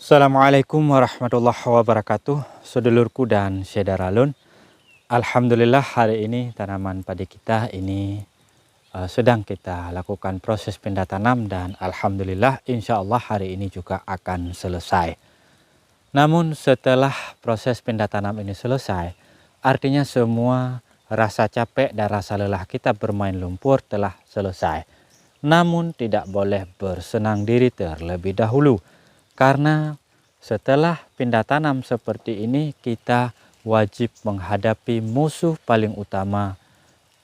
Assalamualaikum warahmatullahi wabarakatuh, sedulurku dan saudara-lun. Alhamdulillah hari ini tanaman padi kita ini sedang kita lakukan proses pindah tanam dan alhamdulillah insya Allah hari ini juga akan selesai. Namun setelah proses pindah tanam ini selesai, artinya semua rasa capek dan rasa lelah kita bermain lumpur telah selesai. Namun tidak boleh bersenang diri terlebih dahulu, karena setelah pindah tanam seperti ini kita wajib menghadapi musuh paling utama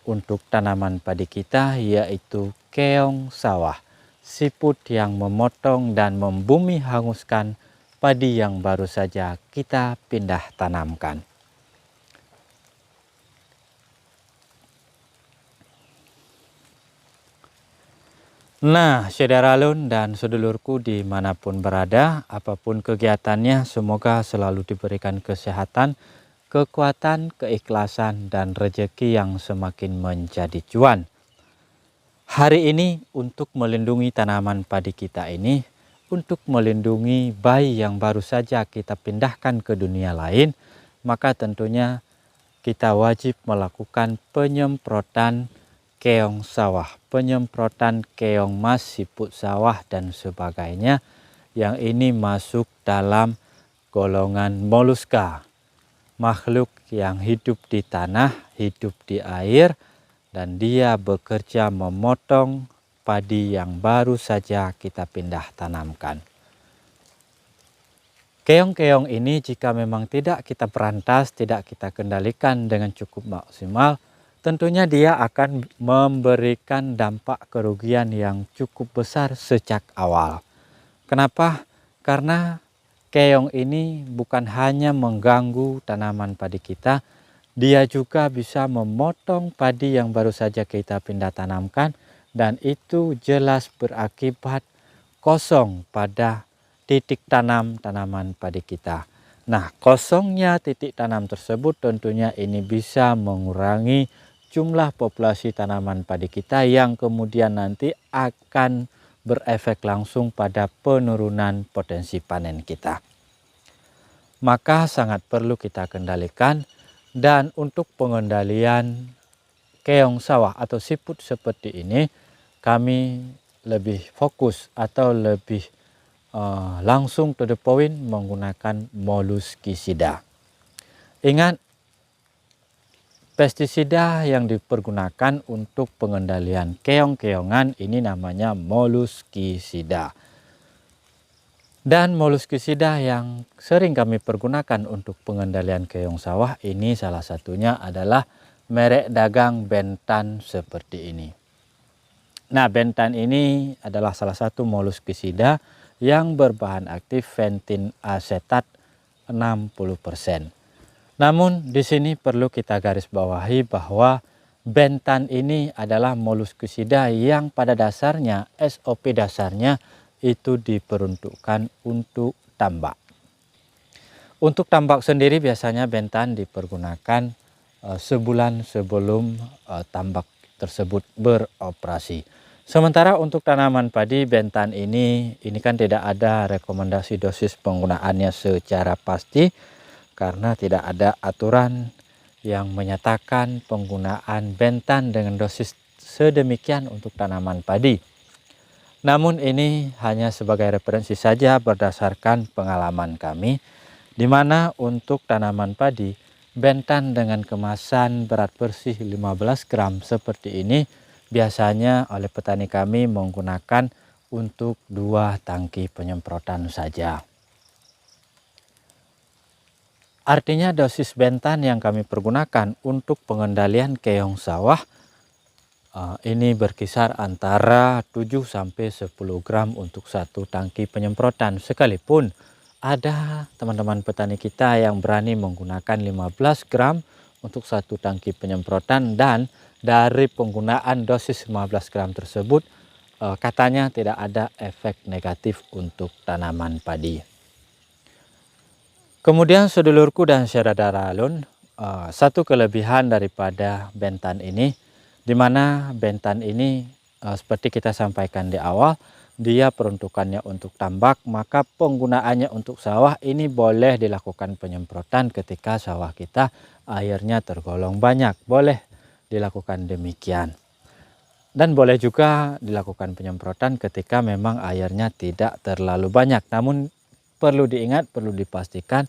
untuk tanaman padi kita, yaitu keong sawah, siput yang memotong dan membumi hanguskan padi yang baru saja kita pindah tanamkan. Nah, saudara-lun dan sedulurku dimanapun berada, apapun kegiatannya, semoga selalu diberikan kesehatan, kekuatan, keikhlasan, dan rezeki yang semakin menjadi cuan. Hari ini untuk melindungi tanaman padi kita ini, untuk melindungi bayi yang baru saja kita pindahkan ke dunia lain, maka tentunya kita wajib melakukan penyemprotan keong sawah, penyemprotan keong mas, siput sawah, dan sebagainya, yang ini masuk dalam golongan moluska, makhluk yang hidup di tanah, hidup di air, dan dia bekerja memotong padi yang baru saja kita pindah tanamkan. Keong-keong ini jika memang tidak kita berantas, tidak kita kendalikan dengan cukup maksimal, tentunya dia akan memberikan dampak kerugian yang cukup besar sejak awal. Kenapa? Karena keong ini bukan hanya mengganggu tanaman padi kita, dia juga bisa memotong padi yang baru saja kita pindah tanamkan, dan itu jelas berakibat kosong pada titik tanam tanaman padi kita. Nah, kosongnya titik tanam tersebut tentunya ini bisa mengurangi jumlah populasi tanaman padi kita yang kemudian nanti akan berefek langsung pada penurunan potensi panen kita. Maka sangat perlu kita kendalikan, dan untuk pengendalian keong sawah atau siput seperti ini kami lebih fokus atau lebih langsung to the point menggunakan moluskisida. Ingat, pestisida yang dipergunakan untuk pengendalian keong-keongan ini namanya moluskisida. Dan moluskisida yang sering kami pergunakan untuk pengendalian keong sawah ini salah satunya adalah merek dagang Bentan seperti ini. Nah, Bentan ini adalah salah satu moluskisida yang berbahan aktif fentin asetat 60%. Namun di sini perlu kita garis bawahi bahwa Bentan ini adalah moluskisida yang pada dasarnya SOP dasarnya itu diperuntukkan untuk tambak. Untuk tambak sendiri biasanya Bentan dipergunakan sebulan sebelum tambak tersebut beroperasi. Sementara untuk tanaman padi Bentan ini kan tidak ada rekomendasi dosis penggunaannya secara pasti, karena tidak ada aturan yang menyatakan penggunaan Bentan dengan dosis sedemikian untuk tanaman padi. Namun ini hanya sebagai referensi saja berdasarkan pengalaman kami, di mana untuk tanaman padi Bentan dengan kemasan berat bersih 15 gram seperti ini biasanya oleh petani kami menggunakan untuk 2 tangki penyemprotan saja. Artinya dosis Bentan yang kami pergunakan untuk pengendalian keong sawah ini berkisar antara 7-10 gram untuk 1 tangki penyemprotan, sekalipun ada teman-teman petani kita yang berani menggunakan 15 gram untuk 1 tangki penyemprotan, dan dari penggunaan dosis 15 gram tersebut katanya tidak ada efek negatif untuk tanaman padi. Kemudian sedulurku dan saudara-saudara, satu kelebihan daripada Bentan ini, di mana Bentan ini seperti kita sampaikan di awal, dia peruntukannya untuk tambak, maka penggunaannya untuk sawah ini boleh dilakukan penyemprotan ketika sawah kita airnya tergolong banyak. Boleh dilakukan demikian. Dan boleh juga dilakukan penyemprotan ketika memang airnya tidak terlalu banyak. Namun perlu diingat, perlu dipastikan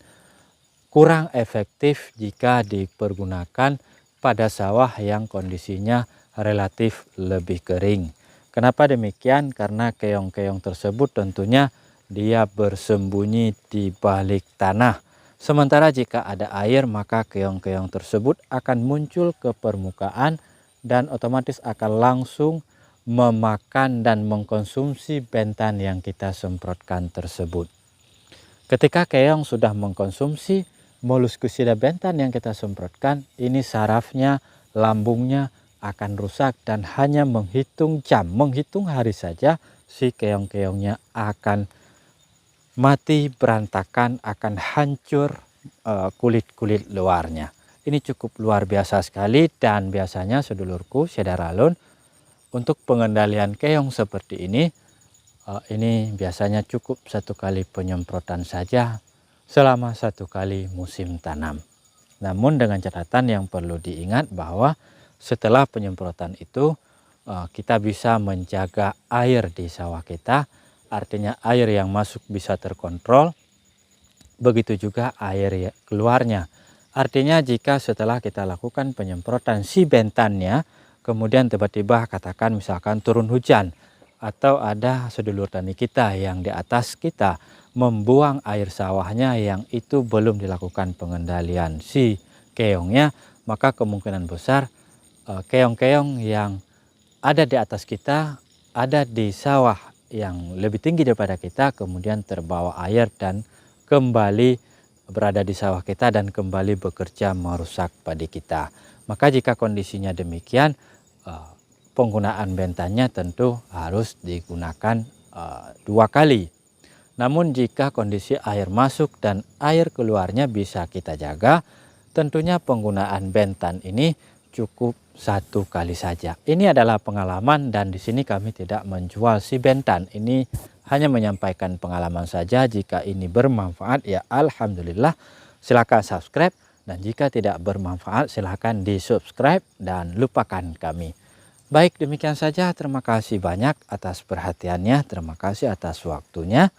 kurang efektif jika dipergunakan pada sawah yang kondisinya relatif lebih kering. Kenapa demikian? Karena keong-keong tersebut tentunya dia bersembunyi di balik tanah. Sementara jika ada air, maka keong-keong tersebut akan muncul ke permukaan dan otomatis akan langsung memakan dan mengkonsumsi bentan yang kita semprotkan tersebut. Ketika keong sudah mengkonsumsi Molluscosida bentan yang kita semprotkan, ini sarafnya, lambungnya akan rusak dan hanya menghitung jam, menghitung hari saja si keong-keongnya akan mati berantakan, akan hancur kulit-kulit luarnya. Ini cukup luar biasa sekali dan biasanya sedulurku Sedaralun untuk pengendalian keong seperti ini biasanya cukup 1 kali penyemprotan saja selama 1 kali musim tanam. Namun dengan catatan yang perlu diingat bahwa setelah penyemprotan itu kita bisa menjaga air di sawah kita, artinya air yang masuk bisa terkontrol, begitu juga air keluarnya. Artinya jika setelah kita lakukan penyemprotan si bentannya, kemudian tiba-tiba katakan misalkan turun hujan, atau ada sedulur tani kita yang di atas kita membuang air sawahnya yang itu belum dilakukan pengendalian si keongnya, maka kemungkinan besar keong-keong yang ada di atas kita, ada di sawah yang lebih tinggi daripada kita, kemudian terbawa air dan kembali berada di sawah kita dan kembali bekerja merusak padi kita. Maka jika kondisinya demikian, penggunaan bentannya tentu harus digunakan 2 kali. Namun jika kondisi air masuk dan air keluarnya bisa kita jaga, tentunya penggunaan bentan ini cukup 1 kali saja. Ini adalah pengalaman dan di sini kami tidak menjual si bentan. Ini hanya menyampaikan pengalaman saja. Jika ini bermanfaat ya alhamdulillah, silakan subscribe, dan jika tidak bermanfaat silakan di subscribe dan lupakan kami. Baik, demikian saja. Terima kasih banyak atas perhatiannya, terima kasih atas waktunya.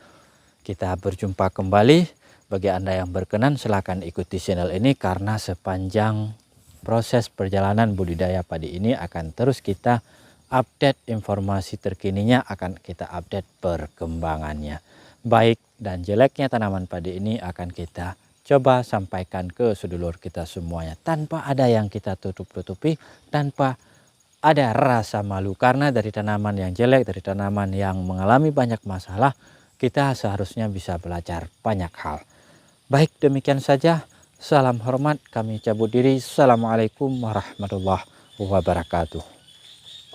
Kita berjumpa kembali. Bagi Anda yang berkenan silakan ikuti channel ini karena sepanjang proses perjalanan budidaya padi ini akan terus kita update informasi terkininya, akan kita update perkembangannya. Baik dan jeleknya tanaman padi ini akan kita coba sampaikan ke sedulur kita semuanya tanpa ada yang kita tutup-tutupi, tanpa ada rasa malu, karena dari tanaman yang jelek, dari tanaman yang mengalami banyak masalah, kita seharusnya bisa belajar banyak hal. Baik, demikian saja. Salam hormat, kami cabut diri. Assalamualaikum warahmatullahi wabarakatuh.